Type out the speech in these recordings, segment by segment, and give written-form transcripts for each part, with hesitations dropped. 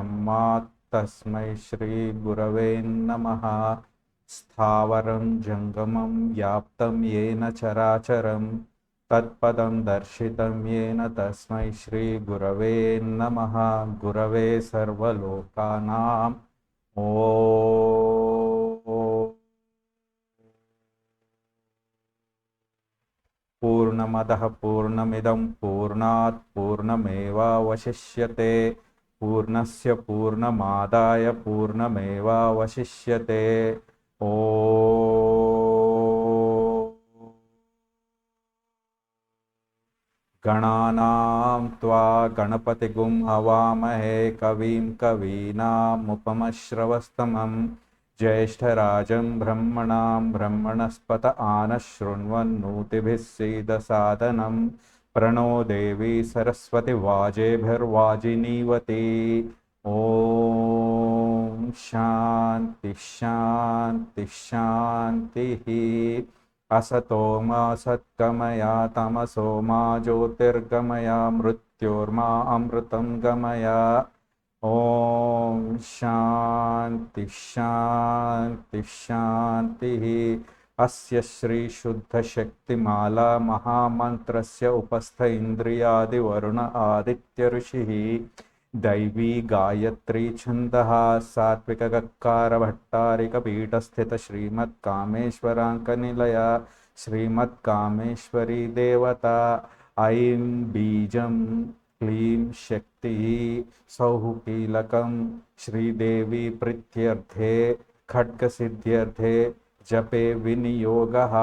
ब्रह्मात् तस्मै श्री गुरवे नमः। स्थावरं जङ्गमं व्याप्तं येन चराचरं तत्पदं दर्शितं येन तस्मै श्री गुरवे नमः। गुरवे सर्वलोकानां ॐ। पूर्णमदः पूर्णमिदं पूर्णात् पूर्णमेवावशिष्यते पूर्णस्य पूर्णमादाय पूर्णमेवावशिष्यते। ॐ। गणानां त्वा गणपतिगुं हवामहे कविं कवीनामुपमश्रवस्तमं ज्येष्ठराजं ब्रह्मणां ब्रह्मणस्पत आनः शृण्वन्नोतिभिः सीदसादनं प्रणो देवी सरस्वती वाजेभिर्वाजिनीवती। ॐ शान्ति शान्ति शान्तिः। असतो मा सत्गमया तमसो मा ज्योतिर्गमया मृत्योर्मा अमृतं गमया। ॐ शान्ति शान्ति शान्तिः। अस्य श्री शुद्ध शक्तिमाला महामन्त्रस्य उपस्थ इन्द्रियादिवरुण आदित्य ऋषिः दैवी गायत्री छन्दः सात्विकगक्कार भट्टारिक पीठस्थित श्रीमत्कामेश्वराङ्कनिलया श्रीमत्कामेश्वरी देवता। ऐं बीजं क्लीं शक्तिः सौः कीलकं श्रीदेवी प्रीत्यर्थे खड्गसिद्ध्यर्थे जपे विनियोगः।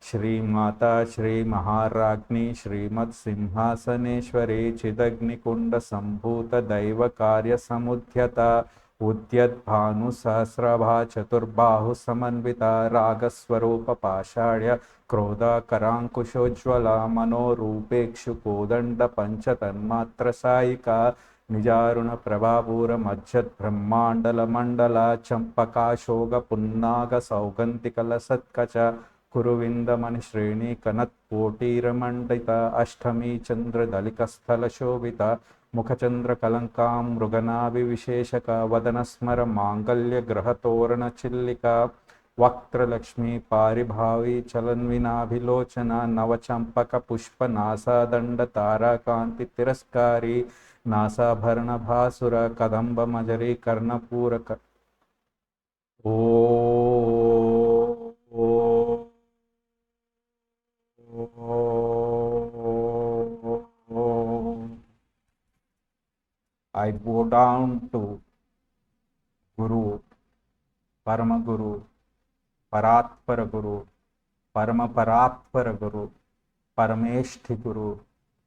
श्रीमाता श्रीमहाराज्ञी श्रीमत्सिंहासनेश्वरी चिदग्निकुण्डसम्भूतदैवकार्यसमुद्यता उद्यद्भानुसहस्रभा चतुर्बाहुसमन्विता रागस्वरूपपाषाढ्य क्रोधकराङ्कुशोज्ज्वला मनोरूपेक्षुकोदण्डपञ्चतन्मात्रसायिका निजारुणप्रभापूरमज्जद्ब्रह्माण्डलमण्डला चम्पकाशोकपुन्नागसौगन्धिकलसत्कच कुरुविन्दमणिश्रेणी कनत्कोटीरमण्डिता अष्टमी चन्द्रदलिकस्थलशोभिता मुखचन्द्रकलङ्कां मृगनाभिविशेषका वदनस्मर माङ्गल्यग्रहतोरणचिल्लिका वक्त्रलक्ष्मी पारिभावी चलन्विनाभिलोचना नवचम्पकपुष्पनासादण्डताराकान्तितिरस्कारी नासाभरणभासुर कदम्बमजरी कर्णपूरक। ओ I bow down to Guru, Paramaguru, Paratpara Guru, Paramaparatpara Guru, Parameshthi Guru,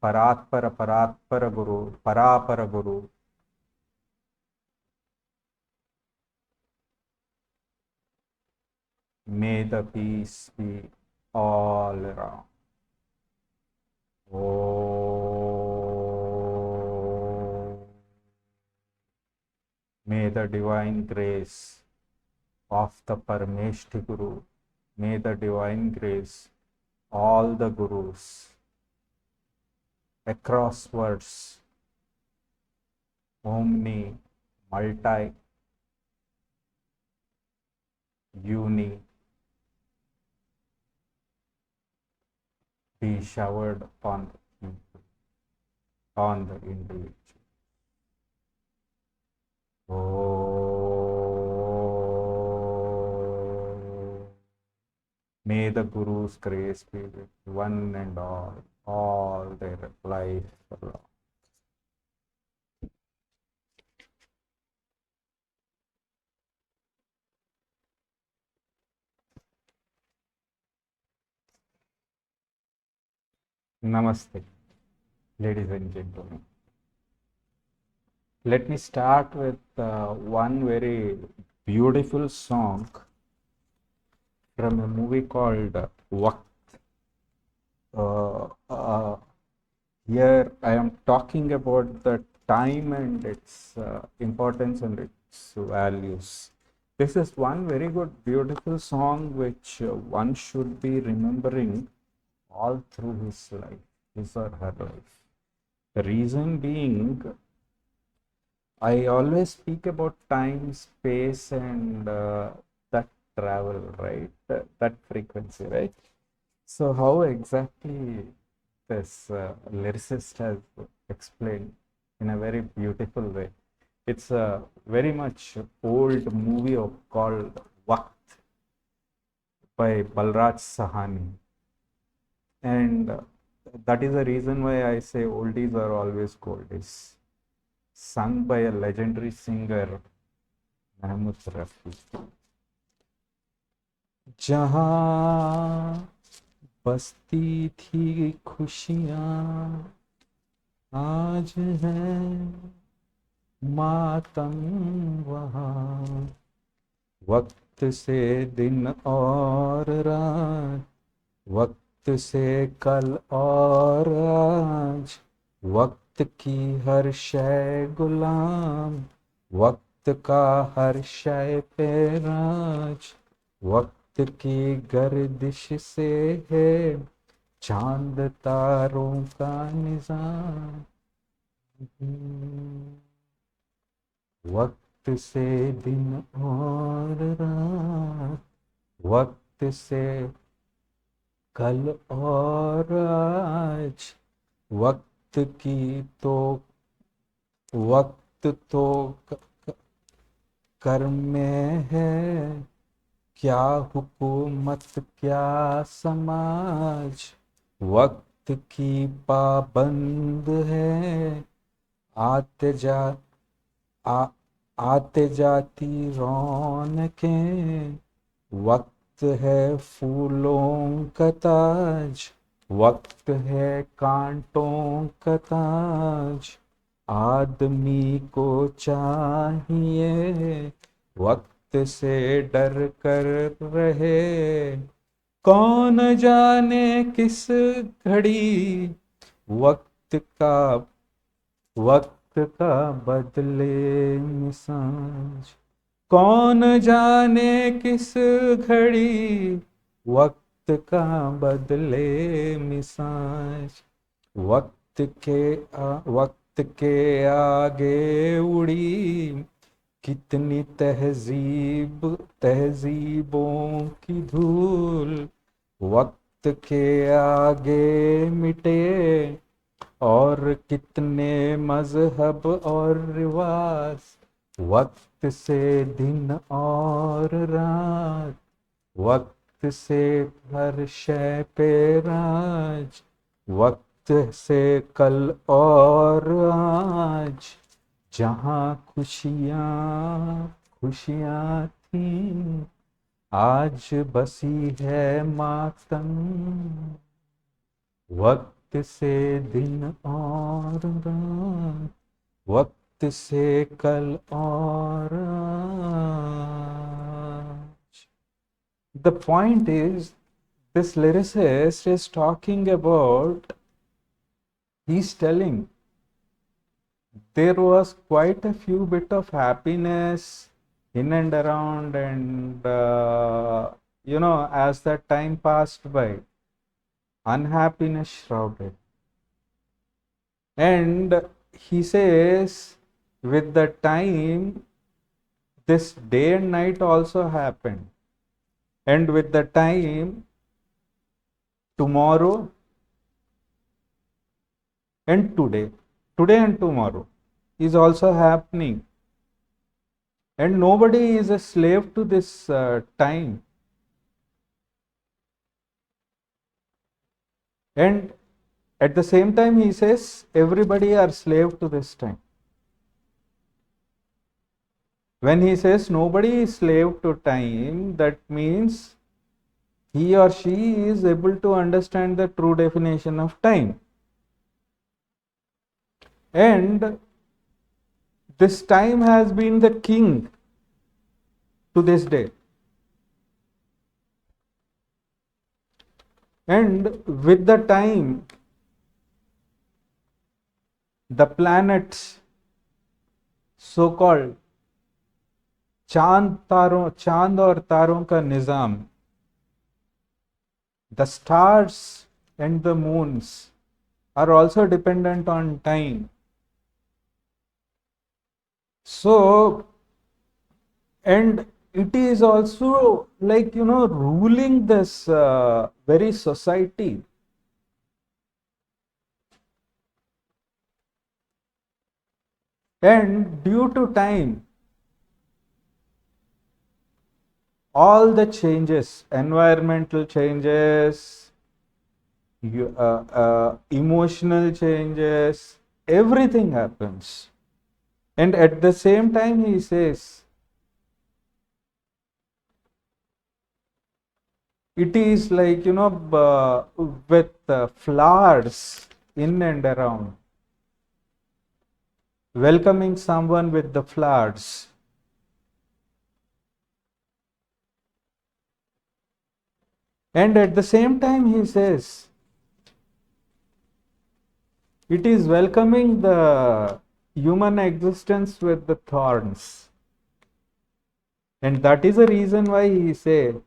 Paratpara Paratpara Guru, Parapara Guru. May the peace be all around. Oh. May the divine grace of the Parameshthi Guru, may the divine grace, all the Gurus across words, omni, multi, uni, be showered on the people, on the individual. Oh. May the Guru's grace be with one and all their life long. Namaste, ladies and gentlemen. Let me start with one very beautiful song from a movie called Waqt. Here I am talking about the time and its importance and its values. This is one very good, beautiful song which one should be remembering all through his life, his or her life. The reason being, I always speak about time, space, and that travel, right? That frequency, right? So, how exactly this lyricist has explained in a very beautiful way? It's a very much old movie called Waqt by Balraj Sahani. And that is the reason why I say oldies are always goldies. Sung by a legendary singer, Mahmoud Rafi. जहाँ बसती थी खुशियाँ आज है मातम वहाँ वक्त से दिन और रात वक्त से कल और आज वक्त की हर शय गुलाम वक्त का हर शय पे राज वक्त की गर्दिश से है चांद तारों का निजाम वक्त से दिन और रात वक्त से कल और आज वक्त की तो वक्त तो कर्म में है क्या हुकूमत क्या समाज वक्त की पाबंद है आते जा आ, आते जाती रौनकें वक्त है फूलों का ताज वक्त है कांटों का ताज आदमी को चाहिए वक्त से डर कर रहे कौन जाने किस घड़ी वक्त का वक्त का बदले मिजाज कौन जाने किस घड़ी वक्त का बदले मिजाज वक्त के आगे उड़ी कितनी तहजीबों की धूल वक्त के आगे मिटे और कितने मजहब और रिवाज वक्त से दिन और रात वक्त से हर शय पे राज वक्त से कल और आज जहाँ खुशियाँ थी आज बसी है मातम वक्त से दिन और रात वक्त से कल और आज the point is this lyricist is talking about he's telling there was quite a few bit of happiness in and around and as the time passed by unhappiness shrouded and he says with the time this day and night also happened and with the time tomorrow and today and tomorrow is also happening and nobody is a slave to this time and at the same time he says everybody are slave to this time. When he says nobody is slave to time, that means he or she is able to understand the true definition of time. And this time has been the king to this day. And with the time, the planets, so called चांद और तारों का निजाम, the stars and the moons are also dependent on time. So, and it is also like, ruling this very society. And due to time, all the changes, environmental changes, emotional changes, everything happens. And at the same time, he says, it is like, with flowers in and around, welcoming someone with the flowers. And at the same time, he says, it is welcoming the human existence with the thorns. And that is the reason why he said,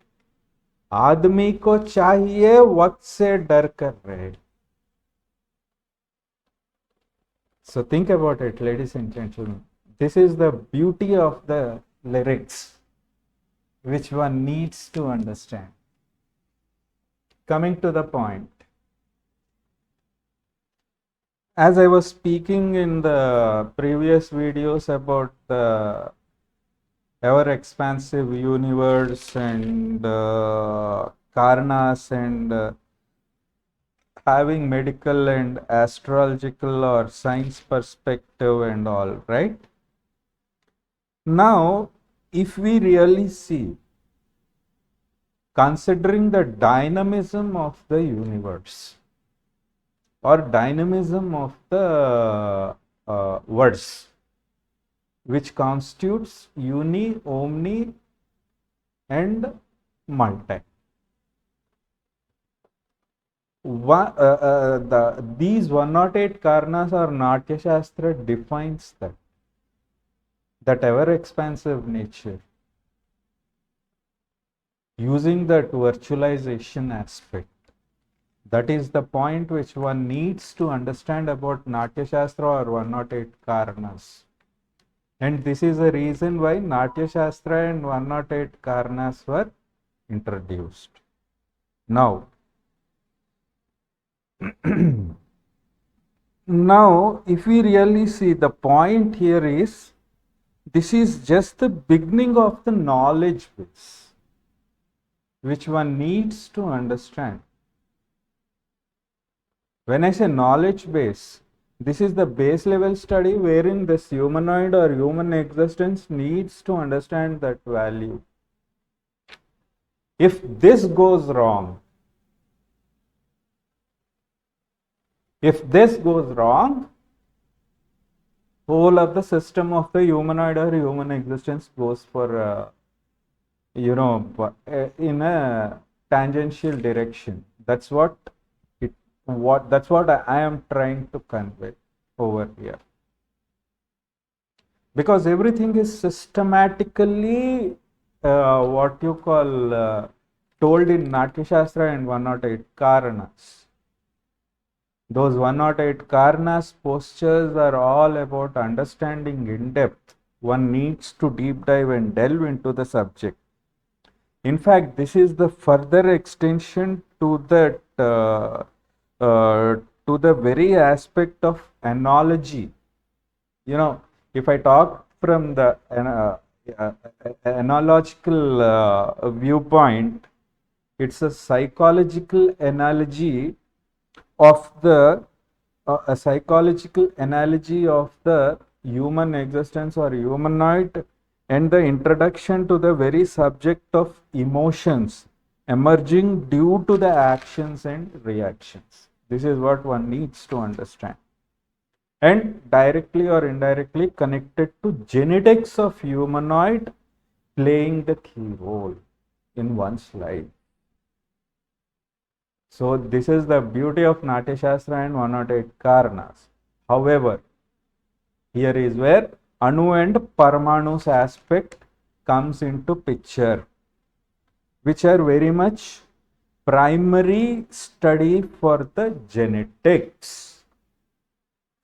आदमी को चाहिए वक्त से डर कर रहे. So think about it, ladies and gentlemen. This is the beauty of the lyrics, which one needs to understand. Coming to the point, as I was speaking in the previous videos about the ever expansive universe and karnas and having medical and astrological or science perspective and all, right? Now, if we really see, considering the dynamism of the universe or dynamism of the words, which constitutes uni, omni, and multi. These 108 karnas or Natya Shastra defines that ever expansive nature, using that virtualization aspect. That is the point which one needs to understand about Natya Shastra or 108 Karanas. And this is the reason why Natya Shastra and 108 Karanas were introduced. Now, if we really see, the point here is, this is just the beginning of the knowledge base, which one needs to understand. When I say knowledge base, this is the base level study wherein this humanoid or human existence needs to understand that value. If this goes wrong, whole of the system of the humanoid or human existence goes for, in a tangential direction. That's what I am trying to convey over here. Because everything is systematically what you call told in Natya Shastra and 108 Karanas. Those 108 Karanas postures are all about understanding in depth. One needs to deep dive and delve into the subject. In fact, this is the further extension to that to the very aspect of analogy. If I talk from the analogical viewpoint, it's a psychological analogy of the human existence or humanoid, and the introduction to the very subject of emotions emerging due to the actions and reactions. This is what one needs to understand, and directly or indirectly connected to genetics of humanoid playing the key role in one's life. So this is the beauty of Natya Shastra and 108 Karanas. However, here is where Anu and Parmanu's aspect comes into picture, which are very much primary study for the genetics.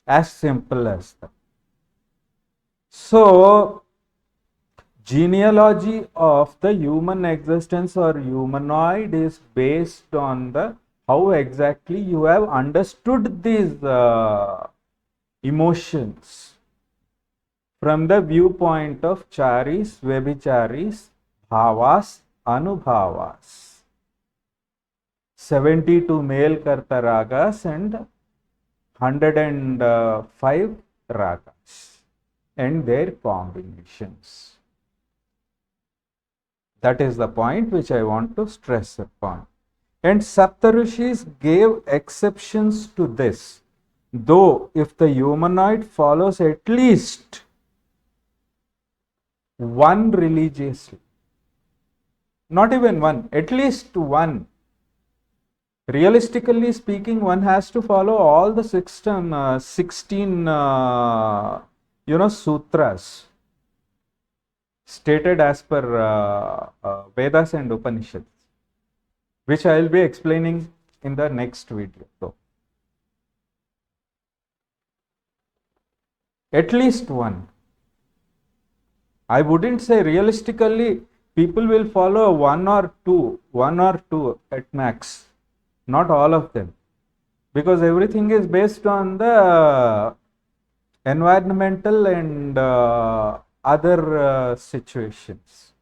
As simple as that. So, genealogy of the human existence or humanoid is based on the how exactly you have understood these emotions from the viewpoint of charis, vebicharis, bhavas, anubhavas. 72 male karta ragas and 105 ragas and their combinations. That is the point which I want to stress upon. And Saptarishis gave exceptions to this. Though if the humanoid follows at least one religiously, not even one, at least one. Realistically speaking, one has to follow all the 16 sutras stated as per Vedas and Upanishads, which I will be explaining in the next video. So, at least one. I wouldn't say realistically people will follow one or two at max, not all of them, because everything is based on the environmental and other situations.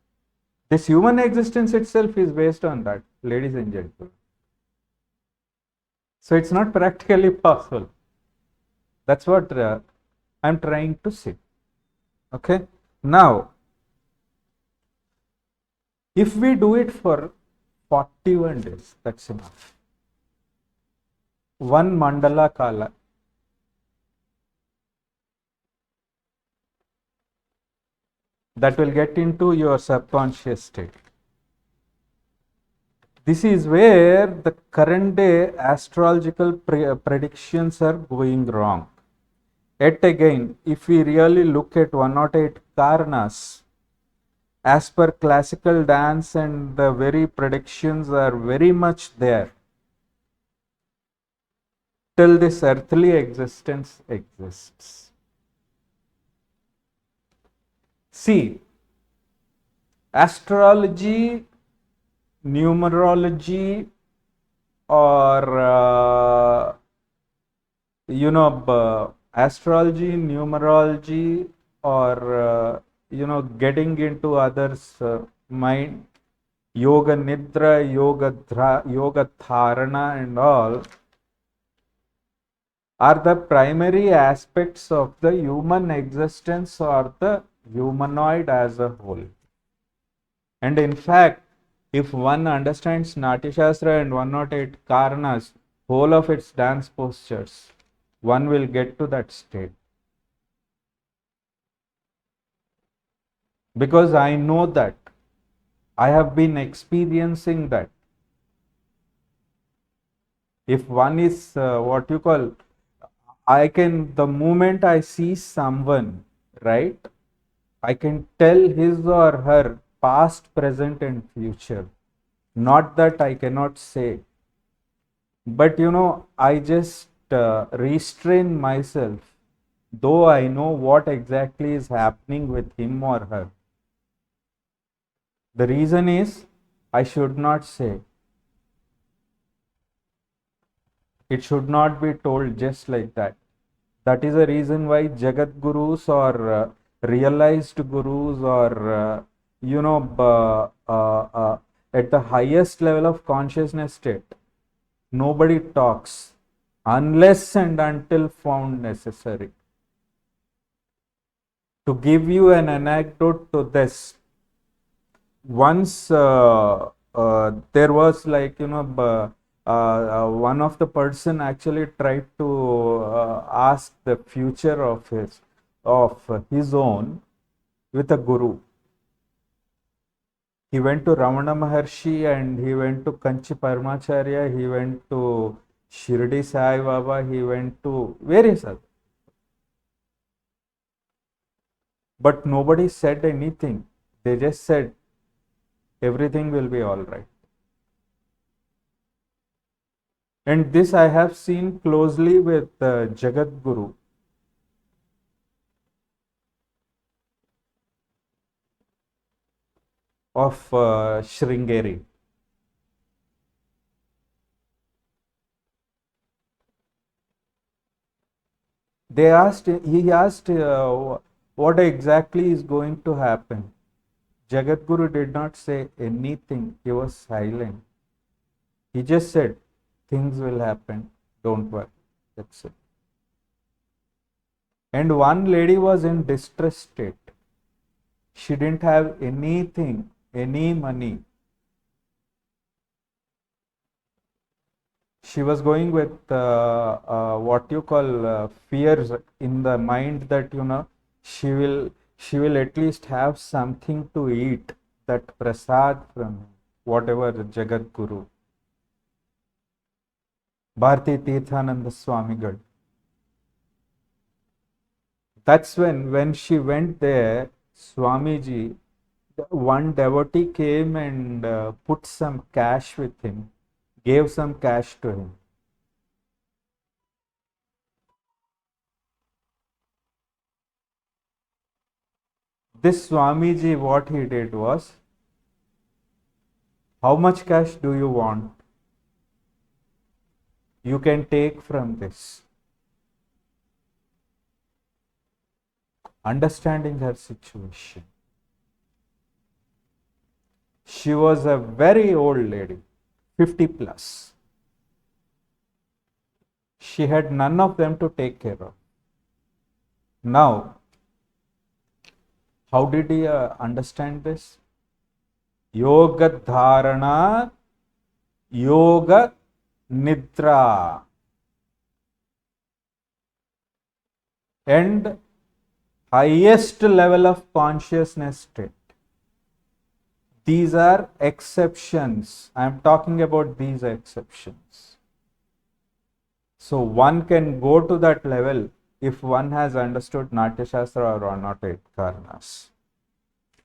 This human existence itself is based on that, ladies and gentlemen. So it's not practically possible. That's what I'm trying to say. Okay. Now, if we do it for 41 days, that's enough. One mandala kala. That will get into your subconscious state. This is where the current day astrological predictions are going wrong. Yet again, if we really look at 108 karanas, as per classical dance, and the very predictions are very much there till this earthly existence exists. See, astrology, numerology, or astrology, numerology, or getting into others' mind, yoga nidra, yoga dharana, and all are the primary aspects of the human existence or the humanoid as a whole. And in fact, if one understands Natya Shastra and 108 Karanas, whole of its dance postures, one will get to that state. Because I know that. I have been experiencing that. If one is what you call, the moment I see someone, right, I can tell his or her past, present, and future. Not that I cannot say, but I just restrain myself, though I know what exactly is happening with him or her. The reason is I should not say. It should not be told just like that. That is the reason why Jagat Gurus or realized Gurus or at the highest level of consciousness state, nobody talks unless and until found necessary. To give you an anecdote to this, once there was like one of the person actually tried to ask the future of his own with a guru. He went to Ramana Maharshi and he went to Kanchi Paramacharya, he went to Shirdi Sai Baba, he went to various others. But nobody said anything. They just said everything will be all right. And this I have seen closely with Jagat Guru. of Sringeri. He asked what exactly is going to happen. Jagadguru did not say anything. He was silent. He just said, things will happen. Don't worry. That's it. And one lady was in distress state. She didn't have anything, any money. She was going with what you call fears in the mind that she will at least have something to eat, that prasad from whatever Jagat Guru. Bharati Tirthananda Swamigal. That's when she went there, Swamiji, one devotee came and put some cash with him, gave some cash to him. This Swamiji, what he did was, how much cash do you want? You can take from this. Understanding her situation. She was a very old lady, 50 plus. She had none of them to take care of. Now, how did he understand this? Yoga dharana, yoga nidra. And highest level of consciousness state. These are exceptions. I am talking about these exceptions. So one can go to that level if one has understood Natya Shastra or not eight Karanas.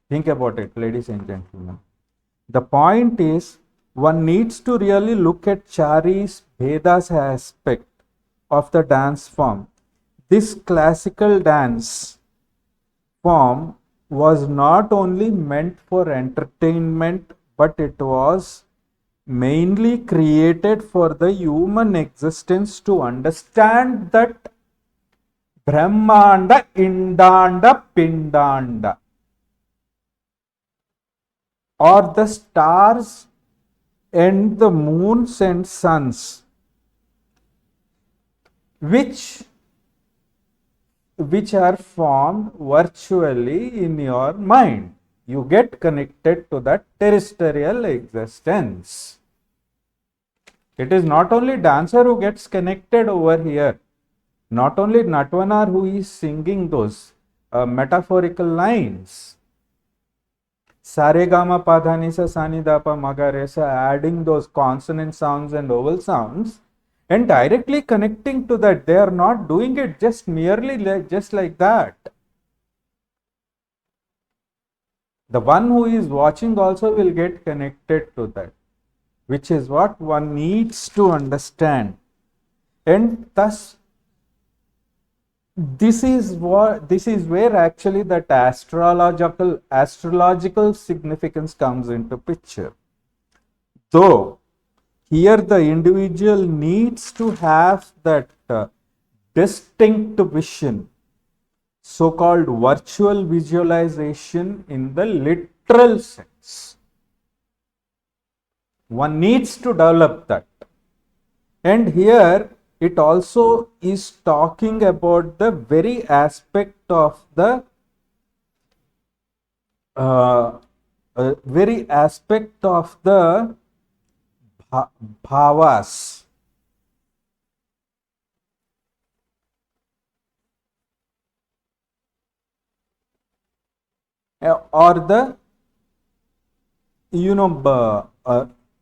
Think about it, ladies and gentlemen. The point is, one needs to really look at Chari's Vedas aspect of the dance form. This classical dance form was not only meant for entertainment, but it was mainly created for the human existence to understand that Brahmanda, Indanda, Pindanda, or the stars and the moons and suns, which are formed virtually in your mind. You get connected to that terrestrial existence. It is not only dancer who gets connected over here, not only Natwanar who is singing those metaphorical lines. Saregama Padhanisa Sanidapa Magaresa, adding those consonant sounds and vowel sounds and directly connecting to that. They are not doing it just merely just like that. The one who is watching also will get connected to that, which is what one needs to understand. And thus, this is where actually that astrological significance comes into picture. Though here the individual needs to have that distinct vision, so-called virtual visualization in the literal sense. One needs to develop that. And here it also is talking about the very aspect of the bhavas. Or the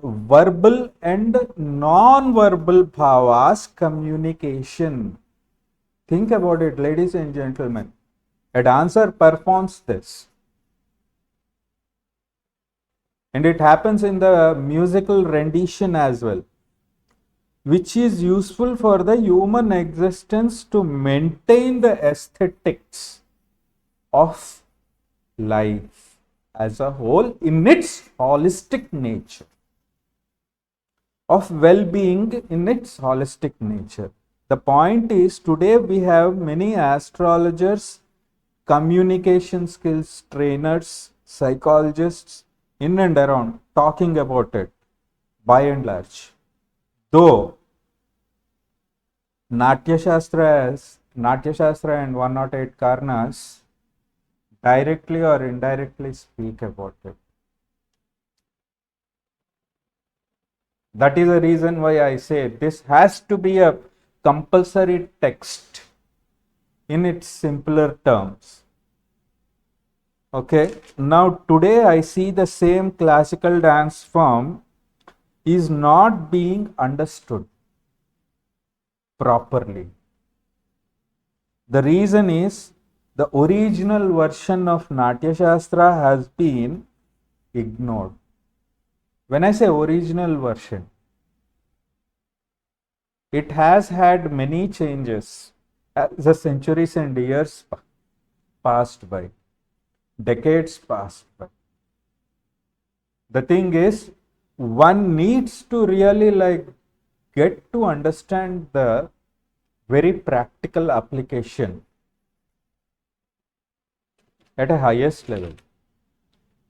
verbal and non-verbal bhavas communication. Think about it, ladies and gentlemen. A dancer performs this. And it happens in the musical rendition as well, which is useful for the human existence to maintain the aesthetics of life as a whole in its holistic nature, of well-being in its holistic nature. The point is, today we have many astrologers, communication skills trainers, psychologists in and around talking about it by and large. Though Natya Shastra and 108 Karnas directly or indirectly speak about it. That is the reason why I say this has to be a compulsory text in its simpler terms. Okay, now today I see the same classical dance form is not being understood properly. The reason is the original version of Natya Shastra has been ignored. When I say original version, it has had many changes as the centuries and years passed by, decades passed by. The thing is, one needs to really get to understand the very practical application at a highest level.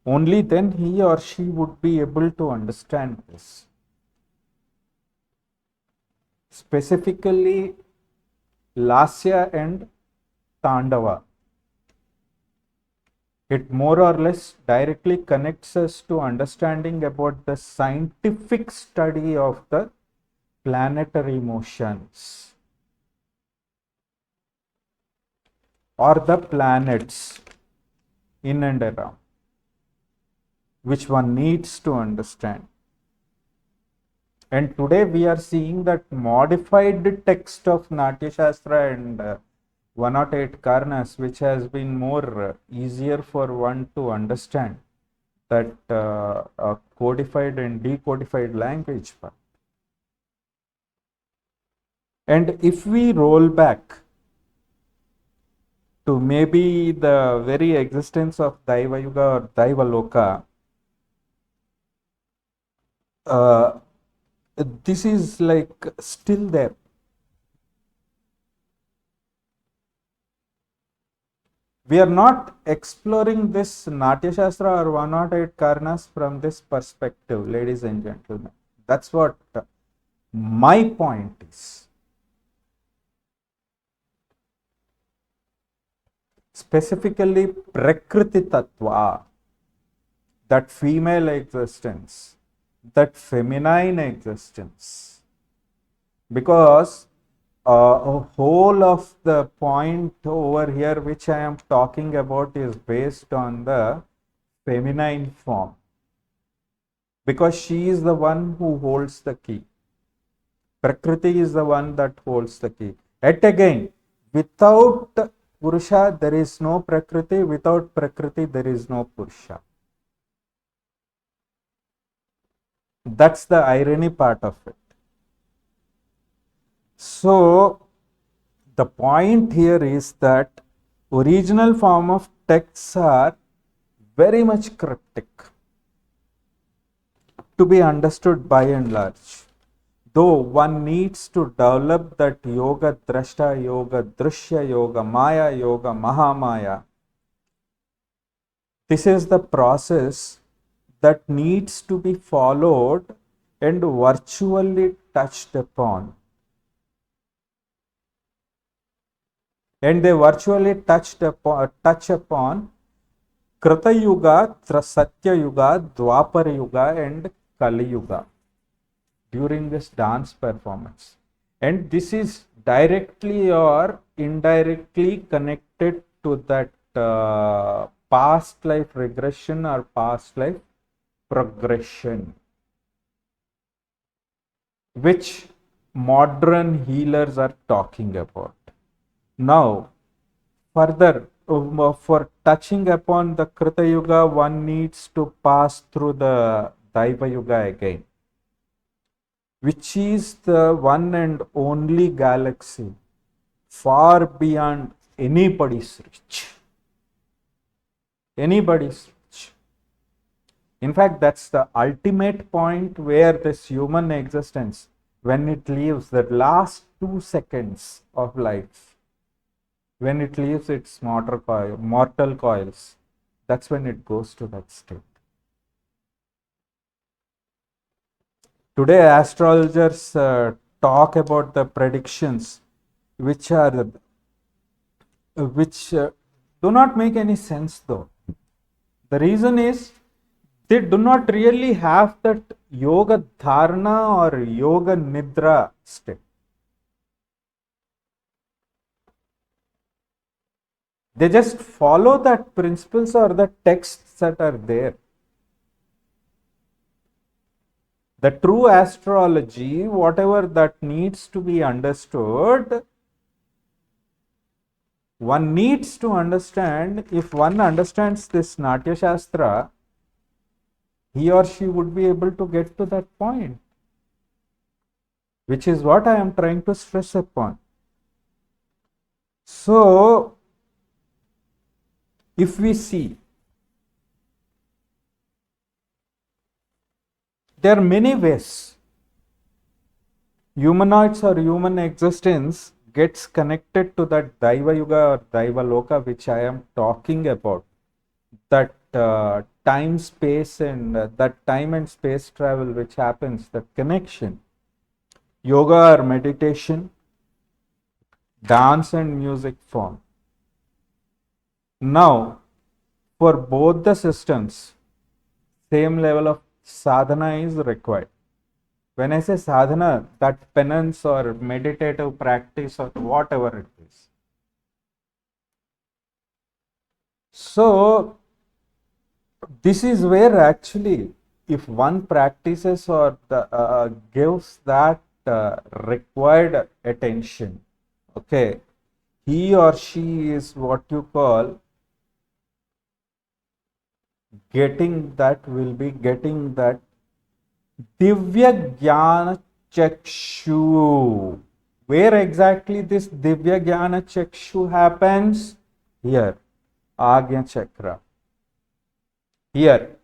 Only then he or she would be able to understand this. Specifically, Lasya and Tandava. It more or less directly connects us to understanding about the scientific study of the planetary motions or the planets in and around, which one needs to understand. And today we are seeing that modified text of Natya Shastra and 108 Karnas, which has been more easier for one to understand that codified and decodified language part. And if we roll back to maybe the very existence of Daiva Yuga or Daiva Loka, this is still there. We are not exploring this Natya Shastra or 108 Karnas from this perspective, ladies and gentlemen. That's what my point is. Specifically, Prakriti Tattva, that female existence, that feminine existence. Because a whole of the point over here which I am talking about is based on the feminine form, because she is the one who holds the key. Prakriti is the one that holds the key. Yet again, without Purusha there is no Prakriti, without Prakriti there is no Purusha. That's the irony part of it. So the point here is that original form of texts are very much cryptic to be understood by and large. Though one needs to develop that yoga drashta yoga, drishya yoga, maya yoga, mahamaya. This is the process that needs to be followed and virtually touched upon. And they virtually touch upon Krita Yuga, Satya Yuga, Dwapara Yuga and Kali Yuga during this dance performance. And this is directly or indirectly connected to that past life regression or past life progression, which modern healers are talking about. Now, further, for touching upon the Krita Yuga, one needs to pass through the Daiva Yuga again, which is the one and only galaxy far beyond anybody's reach. Anybody's reach. In fact, that's the ultimate point where this human existence, when it leaves the last 2 seconds of life, when it leaves its mortal coils, that's when it goes to that state. Today, astrologers talk about the predictions which are which do not make any sense though. The reason is they do not really have that yoga dharana or yoga nidra state. They just follow that principles or the texts that are there. The true astrology, whatever that needs to be understood, one needs to understand. If one understands this Natya Shastra, he or she would be able to get to that point, which is what I am trying to stress upon. So, if we see, there are many ways humanoids or human existence gets connected to that Daiva Yuga or Daiva Loka, which I am talking about. That time, space, and that time and space travel which happens, that connection. Yoga or meditation, dance and music form. Now, for both the systems, same level of sadhana is required. When I say sadhana, that penance or meditative practice or whatever it is. So, this is where actually, if one practices or gives that required attention, okay, he or she is what you call will be getting that Divya Jnana Chakshu. Where exactly this Divya Jnana Chakshu happens? Here, Agnya Chakra. Here.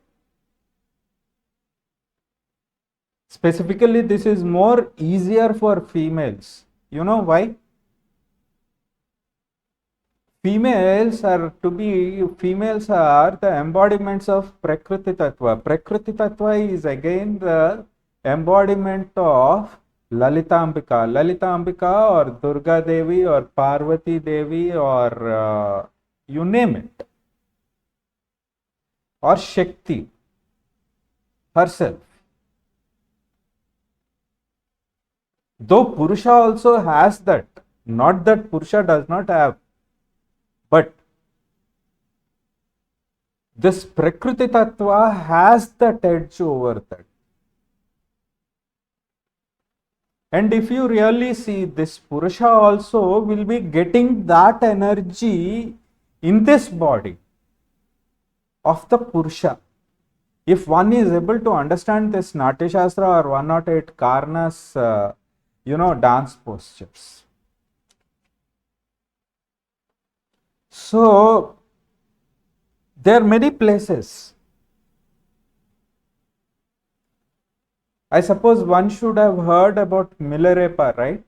Specifically, this is more easier for females. You know why? Females are the embodiments of Prakriti Tattva. Prakriti Tattva is again the embodiment of Lalitambika. Lalitambika or Durga Devi or Parvati Devi or you name it. Or Shakti herself. Though Purusha also has that, not that Purusha does not have, but this Prakriti Tattva has that edge over that. And if you really see, this Purusha also will be getting that energy in this body of the Purusha. If one is able to understand this Natya Shastra or 108 Karna's, dance postures. So, there are many places. I suppose one should have heard about Milarepa, right?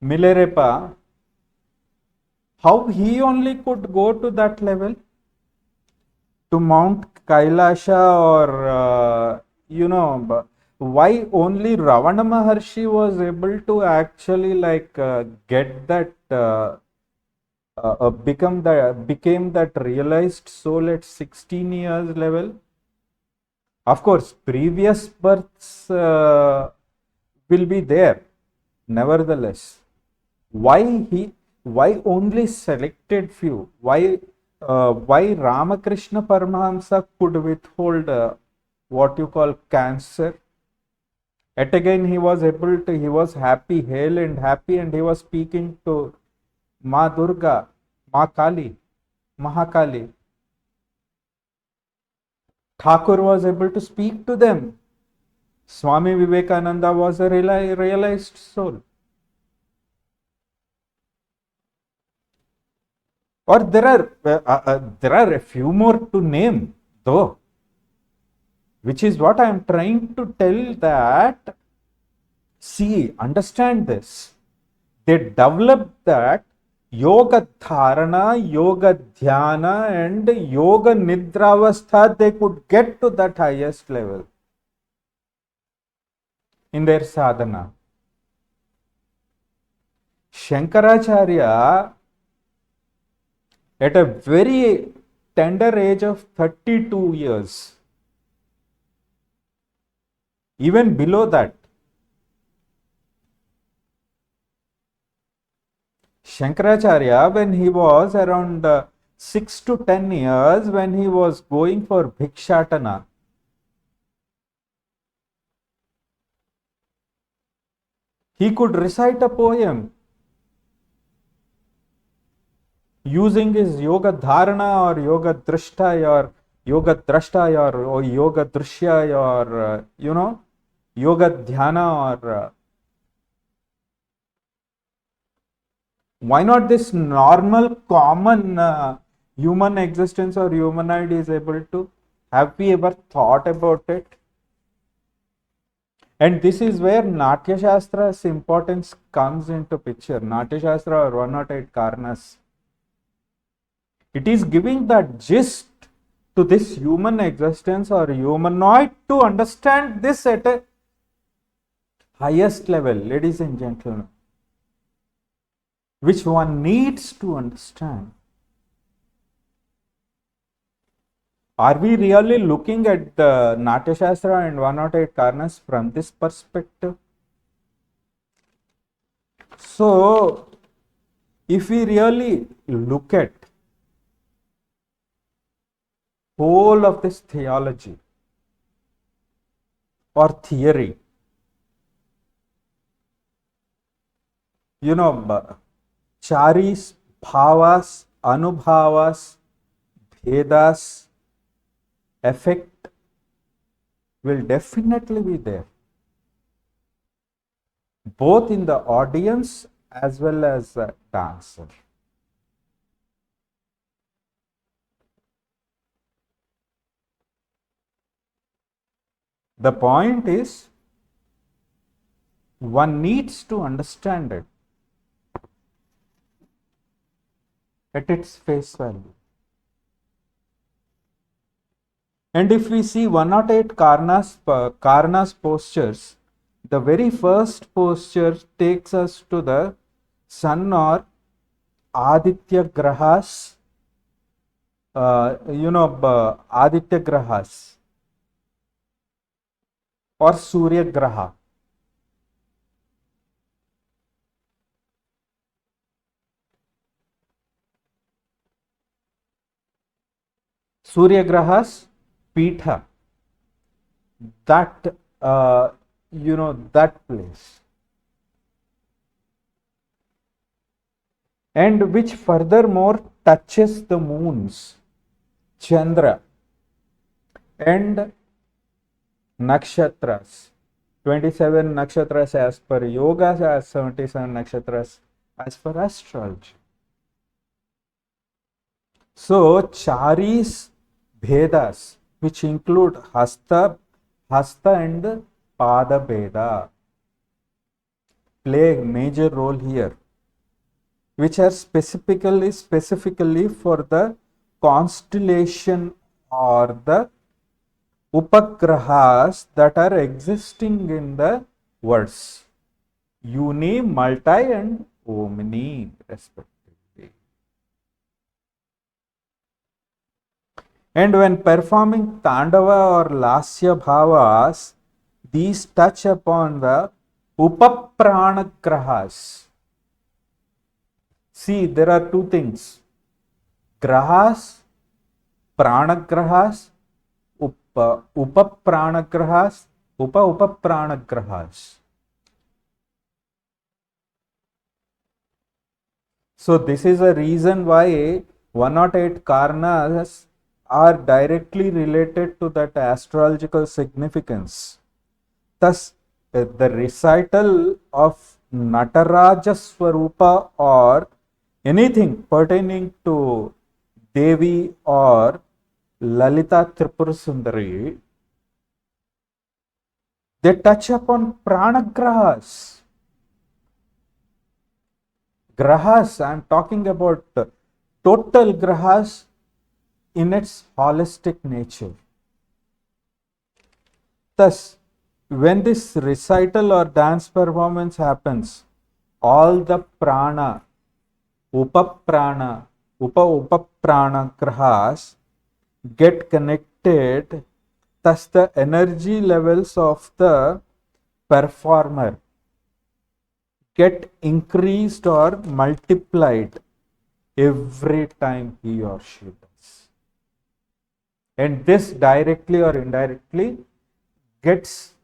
Milarepa, how he only could go to that level? To Mount Kailasha or, why only Ravana Maharshi was able to actually get that, became that realized soul at 16 years level? Of course, previous births will be there. Nevertheless, why only selected few? Why Ramakrishna Paramahamsa could withhold what you call cancer? Yet again, he was happy, hale and happy, and he was speaking to Ma Durga, Ma Kali, Mahakali. Thakur was able to speak to them. Swami Vivekananda was a realized soul. Or there are a few more to name. Though, which is what I am trying to tell that, see, understand this. They developed that yoga dharana, yoga dhyana, and yoga nidravastha, they could get to that highest level in their sadhana. Shankaracharya, at a very tender age of 32 years, even below that, Shankaracharya, when he was around 6 to 10 years, when he was going for Bhikshatana, he could recite a poem using his yoga dharana or yoga drishta or yoga drashta or yoga drishya or yoga dhyana or why not this normal common human existence or humanoid is able to? Have we ever thought about it? And this is where Natya Shastra's importance comes into picture. Natya Shastra or 108 Karnas. It is giving that gist to this human existence or humanoid to understand this at a highest level, ladies and gentlemen, which one needs to understand. Are we really looking at the Natya Shastra and 108 Karnas from this perspective? So, if we really look at whole of this theology or theory, charis, bhavas, anubhavas, bhedas, effect will definitely be there, both in the audience as well as the dancer. The point is, one needs to understand it at its face value. And if we see 108 Karna's postures, the very first posture takes us to the sun or Aditya Grahas, Aditya Grahas or Surya Graha. Surya Grahas, Pitha, that, that place. And which furthermore touches the moons, Chandra, and nakshatras. 27 nakshatras as per yoga, as 77 nakshatras as per astrology. So, charis bhedas, which include hasta and pada bheda, play a major role here, which are specifically for the constellation or the upagrahas that are existing in the words uni, multi and omni respectively. And when performing Tandava or Lasya Bhavas, these touch upon the Upapranagrahas. See, there are two things. Grahas, Pranagrahas, Upapranagrahas, Upapranagrahas. So, this is a reason why 108 Karnas are directly related to that astrological significance. Thus, the recital of Nataraja Swarupa or anything pertaining to Devi or Lalita Tripura Sundari, they touch upon pranagrahas. Grahas, I am talking about total grahas in its holistic nature. Thus, when this recital or dance performance happens, all the prana, upaprana, upaprana grahas get connected, thus the energy levels of the performer get increased or multiplied every time he or she does. And this directly or indirectly gets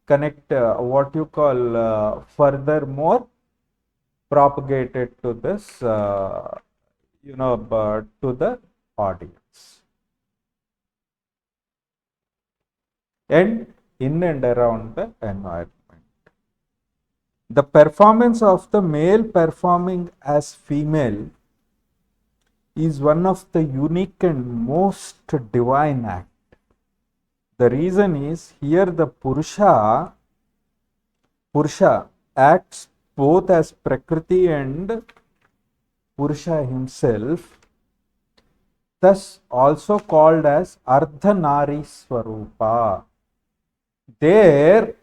what you call furthermore propagated to this to the audience and in and around the environment. The performance of the male performing as female is one of the unique and most divine act. The reason is here the Purusha acts both as Prakriti and Purusha himself, thus also called as Ardhanari Swarupa. There,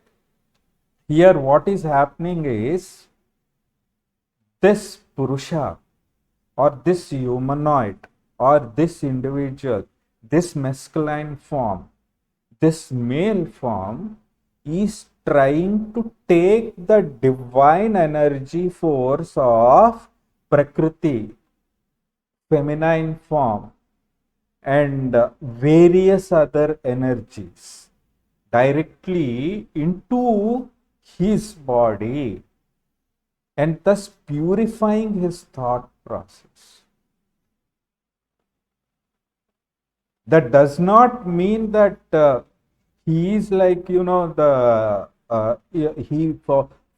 here what is happening is this Purusha or this humanoid or this individual, this masculine form, this male form is trying to take the divine energy force of Prakriti, feminine form, and various other energies directly into his body and thus purifying his thought process. That does not mean that he is like, he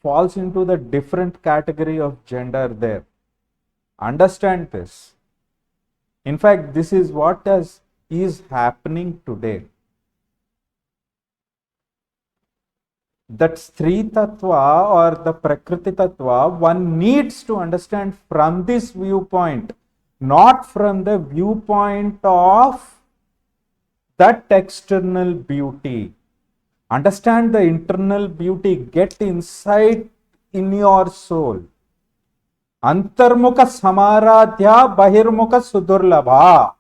falls into the different category of gender there. Understand this. In fact, this is what is happening today. That Stri Tattva or the Prakriti Tattva, one needs to understand from this viewpoint, not from the viewpoint of that external beauty. Understand the internal beauty, get insight in your soul. Antarmukha samaradhya bahirmukha sudurlabha.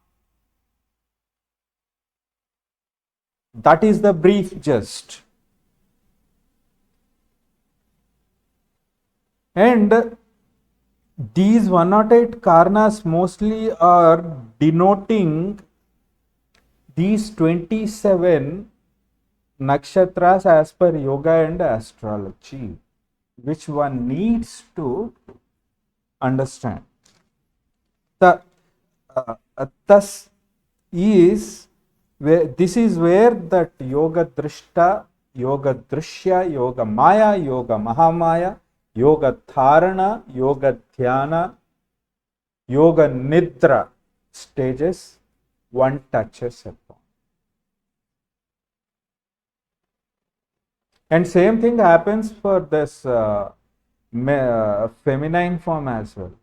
That is the brief gist. And these 108 karnas mostly are denoting these 27 nakshatras as per yoga and astrology, which one needs to understand. Thus is where this is where that yoga drishta, yoga drishya, yoga maya, yoga mahamaya, yoga dharana, yoga dhyana, yoga nidra stages one touches upon. And same thing happens for this feminine form as well.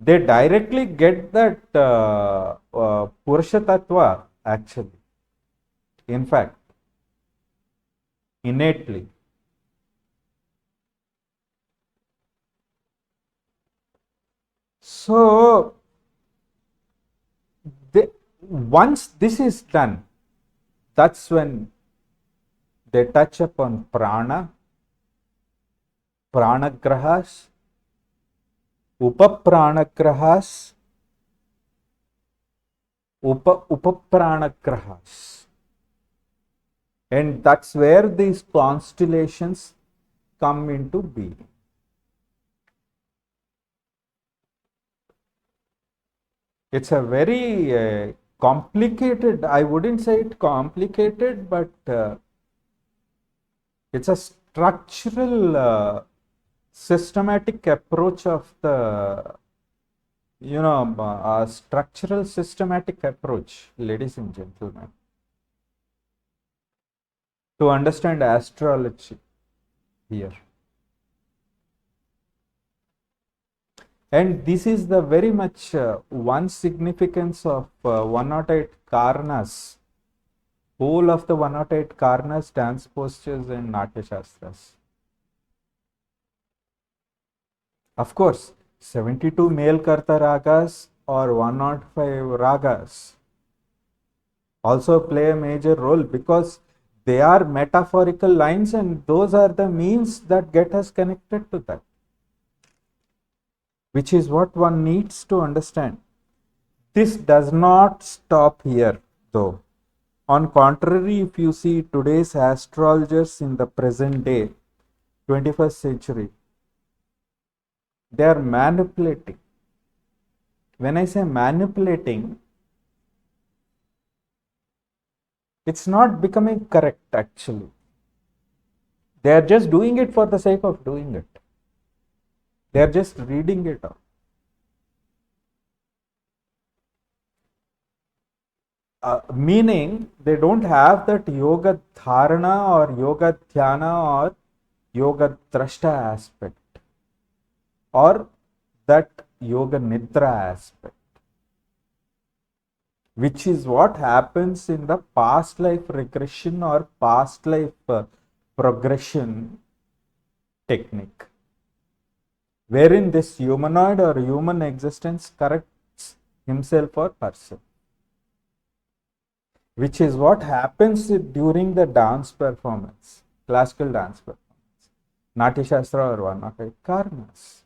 They directly get that Purusha Tattva actually, in fact, innately. So, once this is done, that's when they touch upon prana, pranagrahas, upapranagrahas, upapranagrahas. And that's where these constellations come into being. It's a very complicated, I wouldn't say it complicated, but it's a structural, systematic approach of the a structural systematic approach, ladies and gentlemen, to understand astrology here. And this is the very much one significance of 108 Karnas, whole of the 108 Karnas dance postures and Natya Shastras. Of course, 72 male Karta ragas or 105 ragas also play a major role because they are metaphorical lines and those are the means that get us connected to that, which is what one needs to understand. This does not stop here though. On contrary, if you see today's astrologers in the present day, 21st century, they are manipulating. When I say manipulating, it's not becoming correct actually. They are just doing it for the sake of doing it. They are just reading it out. Meaning they don't have that yoga dharana or yoga dhyana or yoga drashta aspect or that yoga nidra aspect, which is what happens in the past life regression or past life progression technique, wherein this humanoid or human existence corrects himself or herself, which is what happens during the dance performance, classical dance performance, Natya Shastra or one of the karmas.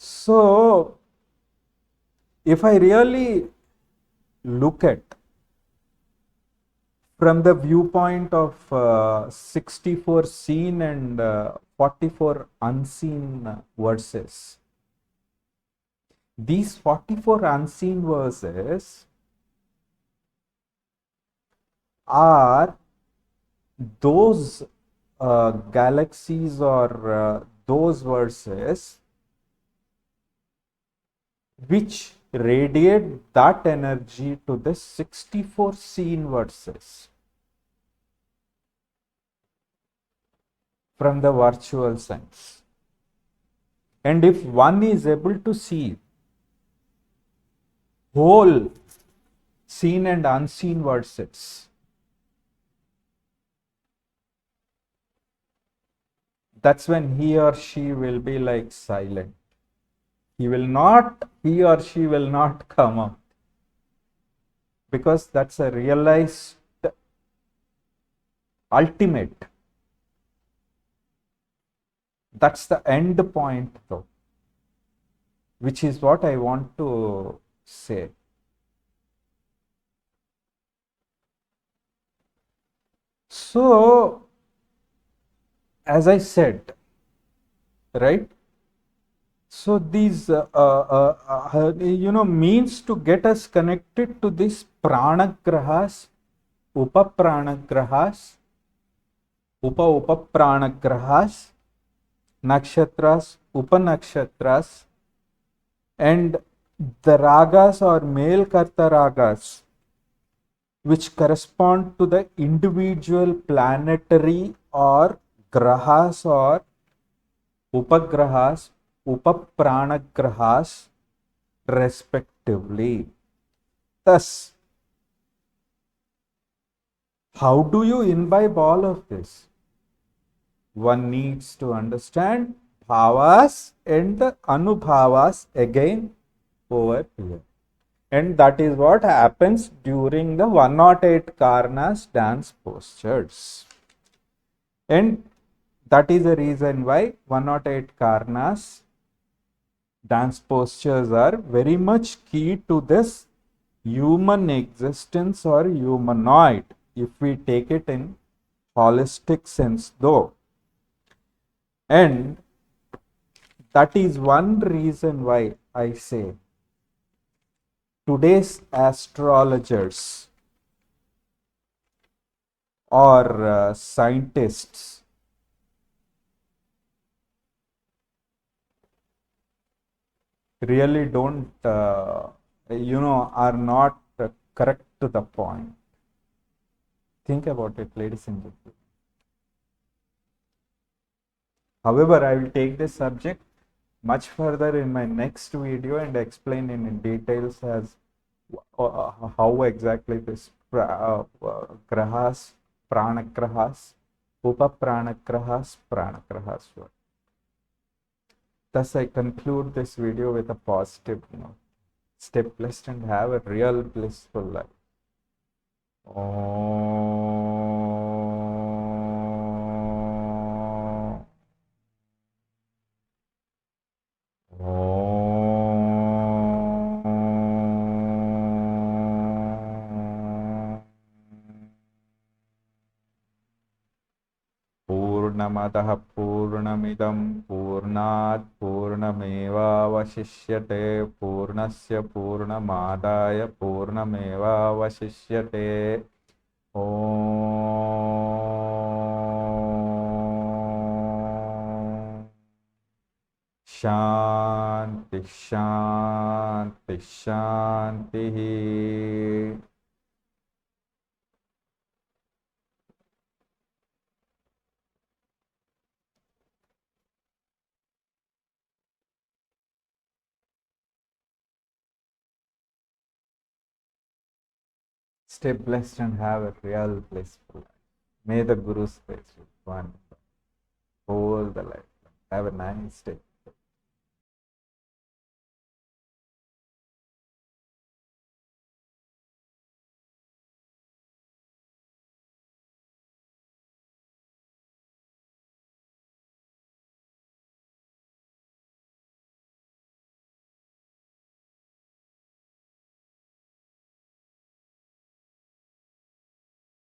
So, if I really look at from the viewpoint of 64 seen and 44 unseen verses, these 44 unseen verses are those galaxies or those verses which radiate that energy to the 64 seen verses from the virtual sense. And if one is able to see whole seen and unseen verses, that's when he or she will be like silent. He or she will not come out because that's a realized ultimate. That's the end point though, which is what I want to say. So, as I said, right? So these, means to get us connected to these pranagrahas, upapranagrahas, upapranagrahas, nakshatras, upanakshatras, and the ragas or male karta ragas, which correspond to the individual planetary or grahas or upagrahas, upapranagrahas, respectively. Thus, how do you imbibe all of this? One needs to understand bhavas and the anubhavas again over here. And that is what happens during the 108 Karnas dance postures. And that is the reason why 108 Karnas dance postures are very much key to this human existence or humanoid, if we take it in holistic sense though. And that is one reason why I say today's astrologers or scientists really don't, are not correct to the point. Think about it, ladies and gentlemen. However, I will take this subject much further in my next video and explain in details as how exactly this grahas, pranagrahas, upapranagrahas, pranagrahas work. Thus, I conclude this video with a positive note. Stay blessed and have a real blissful life. Om. पूर्णमदः पूर्णमिदं पूर्णात् पूर्णमेवावशिष्यते पूर्णस्य पूर्णमादाय पूर्णमेवावशिष्यते ॐ शान्ति शान्ति शान्तिः. Stay blessed and have a real blissful life. May the Guru's grace be one all the life. Have a nice day.